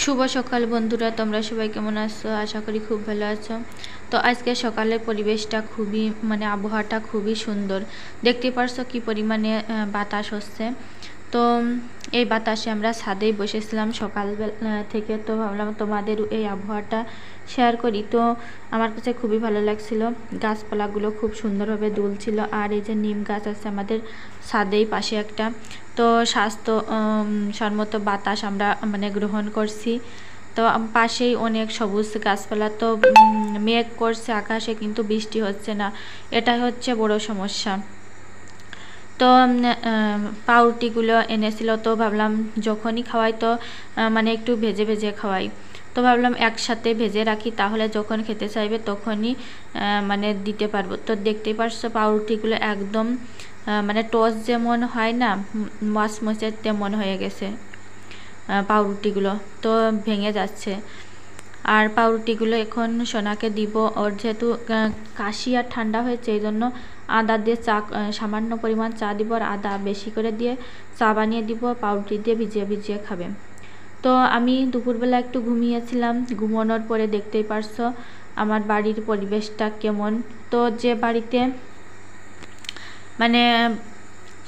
শুভ সকাল বন্ধুরা, তোমরা সবাই কেমন আছো? আশা করি খুব ভালো আছো। তো আজকে সকালের পরিবেশটা খুবই আবহাওয়াটা খুবই সুন্দর। দেখতে পারছো কি পরিমাণে বাতাস হচ্ছে। তো এই বাতাসে আমরা ছাদেই বসেছিলাম সকালবেলা থেকে। তো ভাবলাম তোমাদের এই আবহাওয়াটা শেয়ার করি। তো আমার কাছে খুবই ভালো লাগছিল, গাছপালাগুলো খুব সুন্দরভাবে দুলছিল। আর এই যে নিম গাছ আছে আমাদের ছাদেই পাশে একটা। তো স্বাস্থ্য সম্মত বাতাস আমরা গ্রহণ করছি। তো পাশেই অনেক সবুজ গাছপালা। তো মেঘ করছে আকাশে, কিন্তু বৃষ্টি হচ্ছে না, এটাই হচ্ছে বড় সমস্যা। তো পাউরুটিগুলো এনেছিল, তো ভাবলাম যখনই খাওয়াই তো একটু ভেজে ভেজে খাওয়াই। তো ভাবলাম একসাথে ভেজে রাখি, তাহলে যখন খেতে চাইবে তখনই দিতে পারবো। তো দেখতেই পারছো পাউরুটিগুলো একদম টোস্ট যেমন হয় না, মচমচে তেমন হয়ে গেছে পাউরুটিগুলো। তো ভেঙে যাচ্ছে। আর পাউরুটিগুলো এখন সোনাকে দিব। ওর যেহেতু কাশি আর ঠান্ডা হয়েছে, এই জন্য আদা দিয়ে চা, সামান্য পরিমাণ চা দিব, আর আদা বেশি করে দিয়ে চা বানিয়ে দিব, পাউরুটি দিয়ে ভিজিয়ে ভিজিয়ে খাবে। তো আমি দুপুরবেলা একটু ঘুমিয়েছিলাম। ঘুমানোর পরে দেখতেই পারছো আমার বাড়ির পরিবেশটা কেমন। তো যে বাড়িতে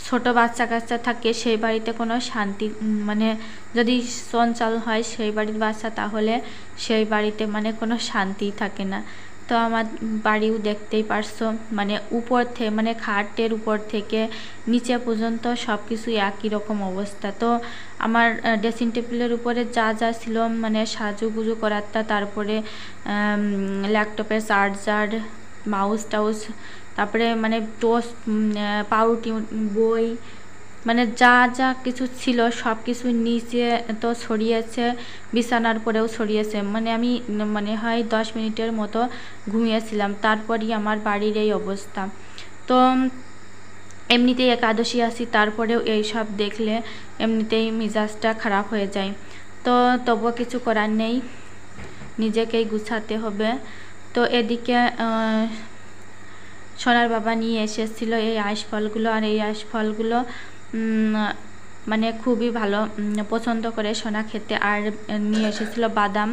ছোট বাচ্চা কাচ্চা থাকে, সেই বাড়িতে কোনো শান্তি যদি চঞ্চল হয় সেই বাড়ির বাচ্চা, তাহলে সেই বাড়িতে কোনো শান্তি থাকে না। তো আমার বাড়িও দেখতেই পারছো, উপর থেকে খাটের উপর থেকে নিচে পর্যন্ত সব কিছু একই রকম অবস্থা। তো আমার ড্রেসিং টেবিলের উপরে যা যা ছিল সাজুগুজু করারটা, তারপরে ল্যাপটপের চার্জার, মাউস টাউস, তারপরে টোস্ট, পাউরুটি, বই, যা যা কিছু ছিল সব কিছু নিচে তো ছড়িয়েছে, বিছানার পরেও ছড়িয়েছে। আমি হয় 10 মিনিটের মতো ঘুমিয়েছিলাম, তারপরই আমার বাড়ির এই অবস্থা। তো এমনিতেই একাদশী আসি, তারপরেও এই সব দেখলে এমনিতেই মেজাজটা খারাপ হয়ে যায়। তো তবুও কিছু করার নেই, নিজেকেই গুছাতে হবে। তো এদিকে সোনার বাবা নিয়ে এসেছিল এই আঁশফলগুলো, আর এই আঁশফলগুলো খুবই ভালো পছন্দ করে সোনা খেতে। আর নিয়ে এসেছিল বাদাম।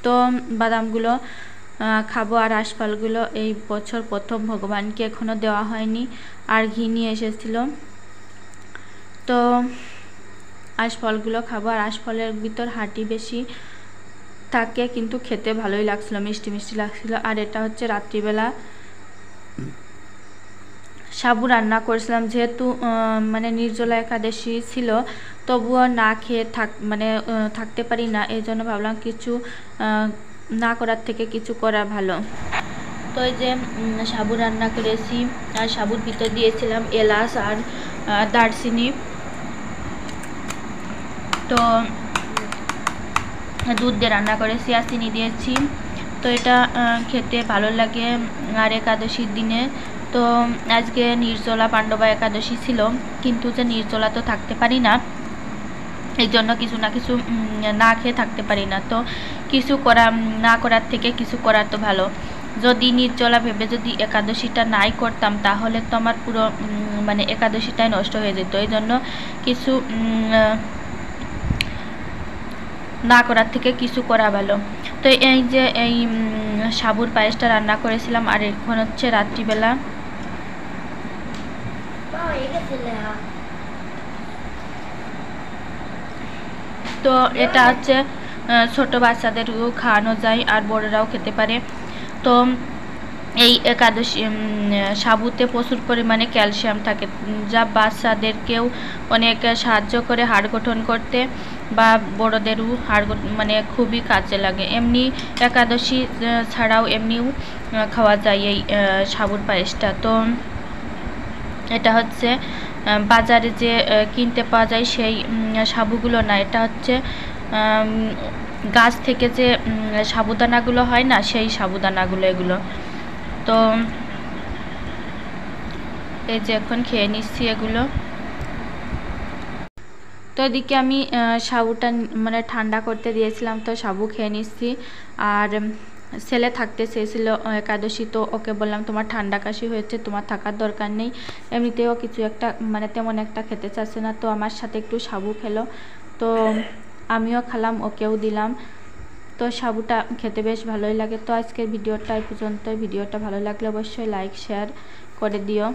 তো বাদামগুলো খাবো। আর আঁশফলগুলো এই বছর প্রথম ভগবানকে এখনো দেওয়া হয়নি। আর ঘি নিয়ে এসেছিল, তো আঁশফলগুলো খাবো। আর আঁশফলের ভিতর হাঁটি বেশি থাকে, কিন্তু খেতে ভালোই লাগছিল, মিষ্টি মিষ্টি লাগছিল। আর এটা হচ্ছে রাত্রিবেলা সাবু রান্না করেছিলাম, যেহেতু নির্জলা একাদশী ছিল, তবুও না খেয়ে থাকতে পারি না। এই জন্য ভাবলাম কিছু না করার থেকে কিছু করা ভালো। তো এই যে সাবু রান্না করেছি, আর সাবুর ভিতর দিয়েছিলাম এলাচ আর দারচিনি। তো দুধ দিয়ে রান্না করেছি আর চিনি দিয়েছি। তো এটা খেতে ভালো লাগে। আর একাদশীর দিনে তো আজকে নির্জলা পাণ্ডবা একাদশী ছিল, কিন্তু যে নির্জলা তো থাকতে পারি না, এই জন্য কিছু না কিছু না খেয়ে থাকতে পারি না। তো কিছু না করার থেকে কিছু করার তো ভালো। যদি নির্জলা ভেবে যদি একাদশীটা নাই করতাম, তাহলে তো আমার পুরো একাদশীটাই নষ্ট হয়ে যেত। এই জন্য কিছু না করার থেকে কিছু করা ভালো। তো এই যে এই সাবুর পায়েসটা রান্না করেছিলাম। আর এখন হচ্ছে রাত্রিবেলা। তো এটা হচ্ছে ছোট বাচ্চাদেরও খাওয়ানো যায়, আর বড়রাও খেতে পারে। তো এই একাদশী সাবুতে প্রচুর পরিমাণে ক্যালসিয়াম থাকে, যা বাচ্চাদেরকেও অনেক সাহায্য করে হাড় গঠন করতে, বা বড়দেরও হাড় খুবই কাজে লাগে। এমনি একাদশী ছাড়াও এমনিও খাওয়া যায় এই সাবুর পায়েসটা। তো এটা হচ্ছে বাজারে যে কিনতে পাওয়া যায় সেই সাবুগুলো না, এটা হচ্ছে গাছ থেকে যে সাবুদানাগুলো হয় না, সেই সাবুদানাগুলো এগুলো। তো এই যে এখন খেয়ে নিচ্ছি এগুলো। তো এদিকে আমি সাবুটা ঠান্ডা করতে দিয়েছিলাম, তো সাবু খেয়ে নিচ্ছি। আর ছেলে থাকতে চেয়েছিল একাদশী, তো ওকে বললাম তোমার ঠান্ডা কাশি হয়েছে, তোমার থাকার দরকার নেই। এমনিতেও কিছু একটা তেমন একটা খেতে চাচ্ছে না, তো আমার সাথে একটু সাবু খেলো। তো তো আমিও খেলাম, ওকেও দিলাম। তো সাবুটা খেতে বেশ ভালোই লাগে। তো আজকের ভিডিওটা এই পর্যন্ত। ভিডিওটা ভালো লাগলে অবশ্যই লাইক শেয়ার করে দিও।